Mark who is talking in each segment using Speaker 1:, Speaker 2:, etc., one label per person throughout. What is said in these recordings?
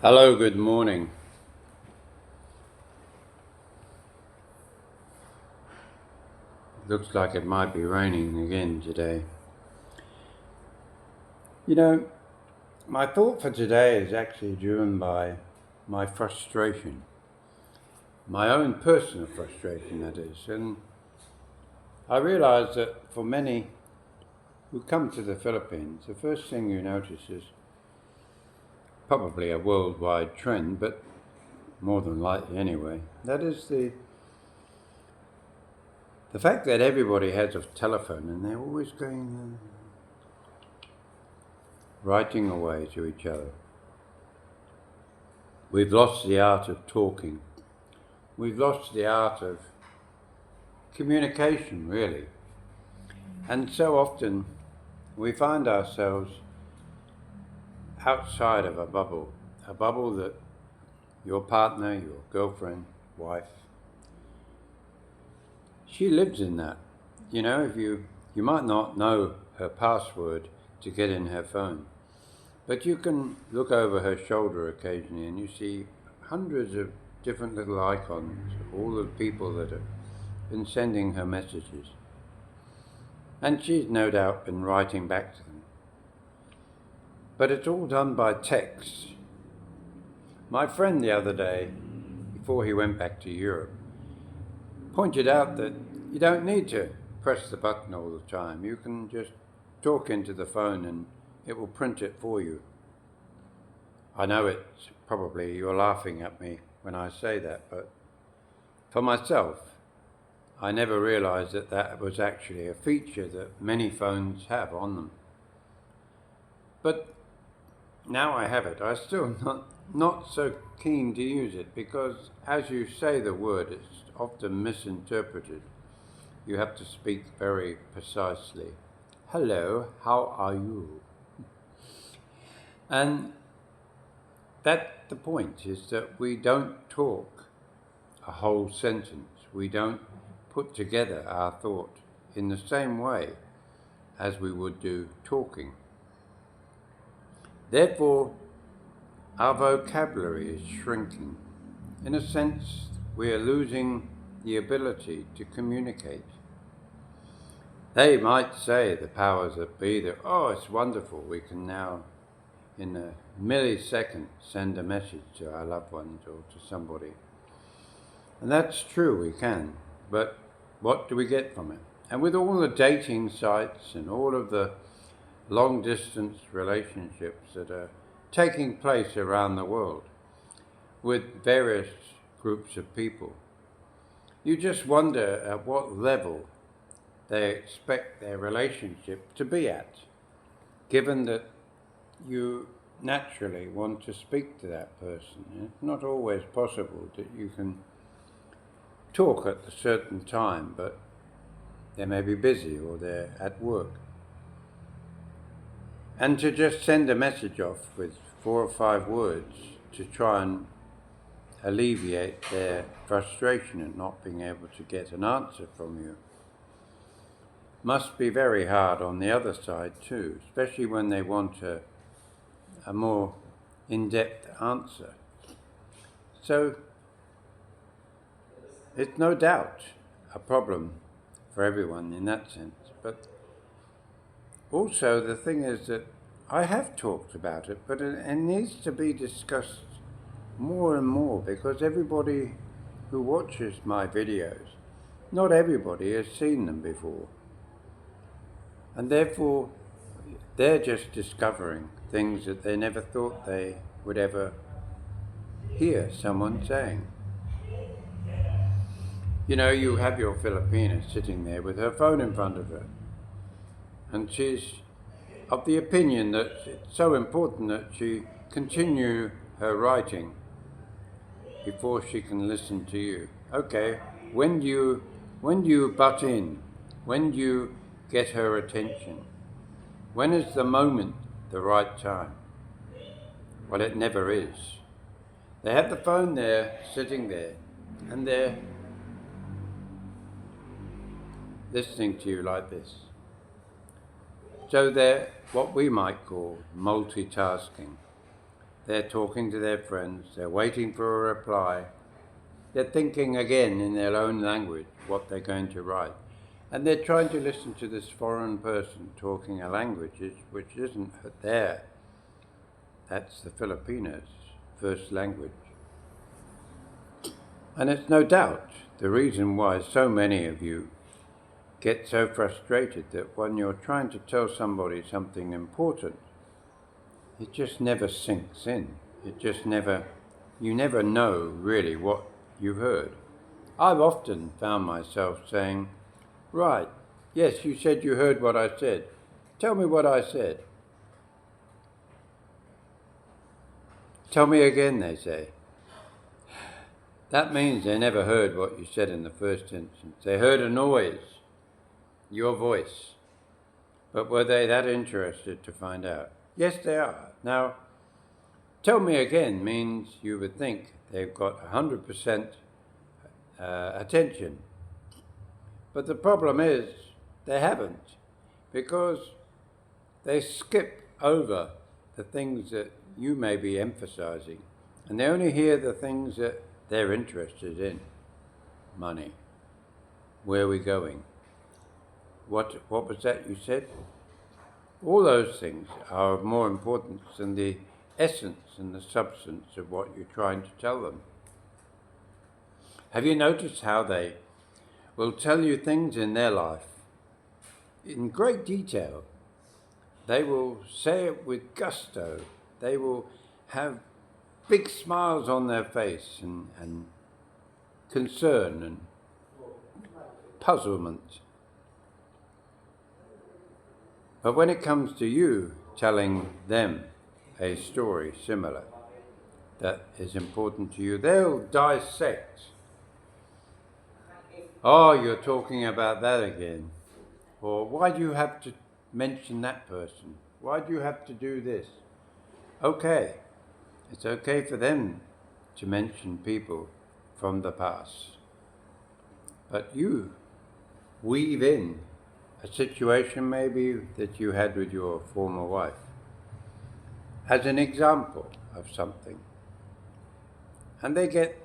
Speaker 1: Hello, good morning. Looks like it might be raining again today. You know, my thought for today is actually driven by my frustration, my own personal frustration, that is. And I realize that for many who come to the Philippines, the first thing you notice is probably a worldwide trend, but more than likely anyway. That is the fact that everybody has a telephone and they're always going writing away to each other. We've lost the art of talking. We've lost the art of communication, really. And so often we find ourselves outside of a bubble that your partner, your girlfriend, wife, she lives in that. If you might not know her password to get in her phone, but you can look over her shoulder occasionally and you see hundreds of different little icons of all the people that have been sending her messages. And she's no doubt been writing back to them. But it's all done by text. My friend the other day, before he went back to Europe, pointed out that you don't need to press the button all the time. You can just talk into the phone and it will print it for you. I know it's probably you're laughing at me when I say that, but for myself, I never realized that that was actually a feature that many phones have on them. But now I have it. I'm still not so keen to use it because as you say the word, it's often misinterpreted. You have to speak very precisely. Hello, how are you? And that's the point, is that we don't talk a whole sentence. We don't put together our thought in the same way as we would do talking. Therefore, our vocabulary is shrinking. In a sense, we are losing the ability to communicate. They might say, the powers that be, that, oh, it's wonderful, we can now, in a millisecond, send a message to our loved ones or to somebody. And that's true, we can, but what do we get from it? And with all the dating sites and all of the long-distance relationships that are taking place around the world with various groups of people, you just wonder at what level they expect their relationship to be at, given that you naturally want to speak to that person. It's not always possible that you can talk at a certain time, but they may be busy or they're at work. And to just send a message off with 4 or 5 words to try and alleviate their frustration at not being able to get an answer from you must be very hard on the other side too, especially when they want a more in-depth answer. So it's no doubt a problem for everyone in that sense. But also the thing is that I have talked about it, but it needs to be discussed more and more because everybody who watches my videos, not everybody has seen them before. And therefore, they're just discovering things that they never thought they would ever hear someone saying. You have your Filipina sitting there with her phone in front of her. And she's of the opinion that it's so important that she continue her writing before she can listen to you. Okay, when do you butt in? When do you get her attention? When is the moment the right time? Well, it never is. They have the phone there, sitting there, and they're listening to you like this. So they're what we might call multitasking. They're talking to their friends, they're waiting for a reply, they're thinking again in their own language what they're going to write. And they're trying to listen to this foreign person talking a language which isn't there. That's the Filipina's first language. And it's no doubt the reason why so many of you get so frustrated that when you're trying to tell somebody something important, it just never sinks in. You never know really what you've heard. I've often found myself saying, right, yes, you said you heard what I said. Tell me what I said. Tell me again, they say. That means they never heard what you said in the first instance. They heard a noise, your voice. But were they that interested to find out? Yes, they are. Now, tell me again means you would think they've got 100% attention. But the problem is they haven't, because they skip over the things that you may be emphasizing, and they only hear the things that they're interested in. Money. Where are we going? What was that you said? All those things are of more importance than the essence and the substance of what you're trying to tell them. Have you noticed how they will tell you things in their life in great detail? They will say it with gusto. They will have big smiles on their face and concern and puzzlement. But when it comes to you telling them a story similar that is important to you, they'll dissect. Oh, you're talking about that again. Or why do you have to mention that person? Why do you have to do this? Okay, it's okay for them to mention people from the past. But you weave in a situation maybe that you had with your former wife as an example of something. And they get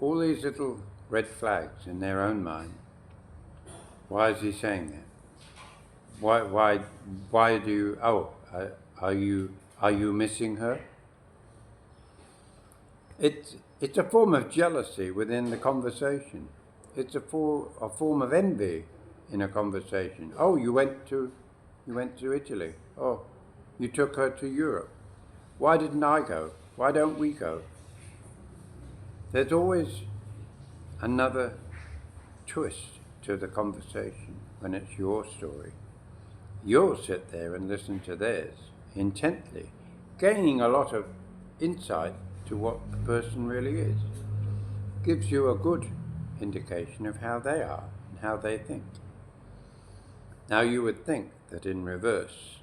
Speaker 1: all these little red flags in their own mind. Why is he saying that? Why do you, are you missing her? It's a form of jealousy within the conversation. It's a form of envy in a conversation. Oh, you went to Italy. Oh, you took her to Europe. Why didn't I go? Why don't we go? There's always another twist to the conversation when it's your story. You'll sit there and listen to theirs intently, gaining a lot of insight to what the person really is. Gives you a good indication of how they are and how they think. Now you would think that in reverse,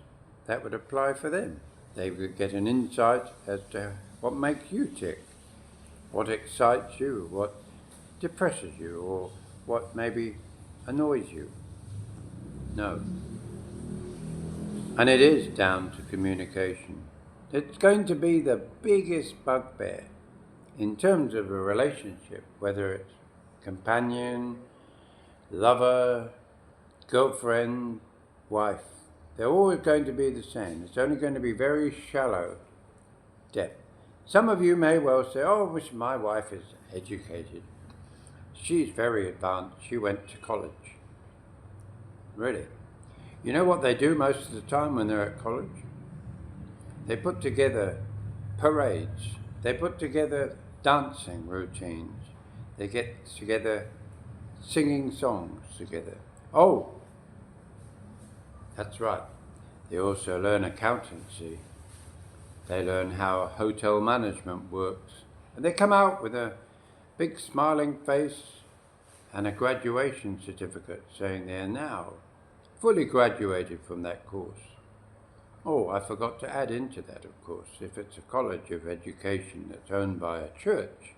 Speaker 1: that would apply for them. They would get an insight as to what makes you tick, what excites you, what depresses you, or what maybe annoys you. No. And it is down to communication. It's going to be the biggest bugbear in terms of a relationship, whether it's companion, lover, girlfriend, wife. They're always going to be the same. It's only going to be very shallow depth. Some of you may well say, oh, I wish my wife is educated. She's very advanced. She went to college. Really? You know what they do most of the time when they're at college? They put together parades. They put together dancing routines. They get together singing songs together. Oh, that's right. They also learn accountancy. They learn how hotel management works. And they come out with a big smiling face and a graduation certificate saying they're now fully graduated from that course. Oh, I forgot to add into that, of course, if it's a college of education that's owned by a church,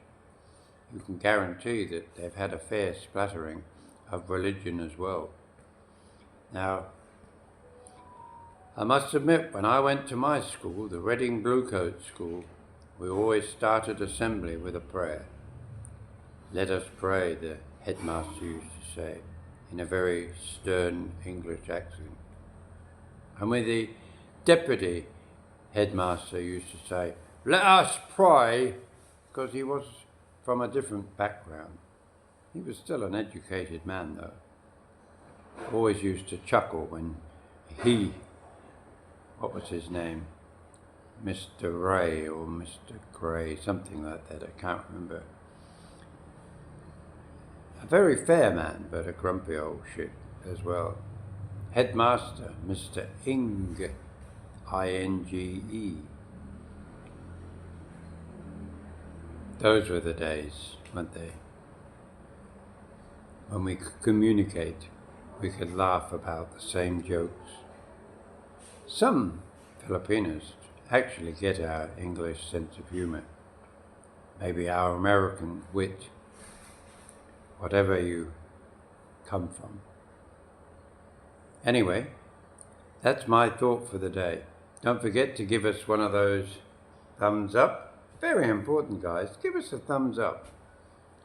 Speaker 1: you can guarantee that they've had a fair splattering of religion as well. Now, I must admit, when I went to my school, the Reading Bluecoat School, we always started assembly with a prayer. Let us pray, the headmaster used to say, in a very stern English accent. And with the deputy headmaster used to say, let us pray, because he was from a different background. He was still an educated man, though. Always used to chuckle when what was his name? Mr. Ray or Mr. Gray, something like that, I can't remember. A very fair man, but a grumpy old shit as well. Headmaster, Mr. Inge, I-N-G-E. Those were the days, weren't they? When we could communicate, we could laugh about the same jokes. Some Filipinos actually get our English sense of humor, maybe our American wit, whatever you come from. Anyway, that's my thought for the day. Don't forget to give us one of those thumbs up. Very important, guys. Give us a thumbs up.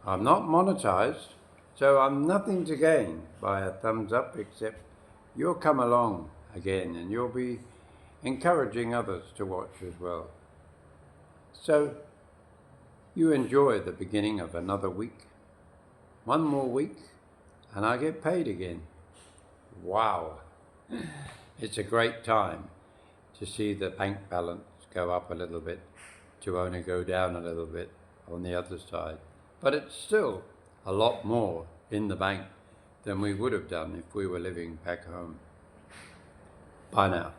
Speaker 1: I'm not monetized, so I'm nothing to gain by a thumbs up except you'll come along again and you'll be encouraging others to watch as well. So you enjoy the beginning of another week. One more week and I get paid again. Wow. It's a great time to see the bank balance go up a little bit, to only go down a little bit on the other side. But it's still a lot more in the bank than we would have done if we were living back home. Bye now.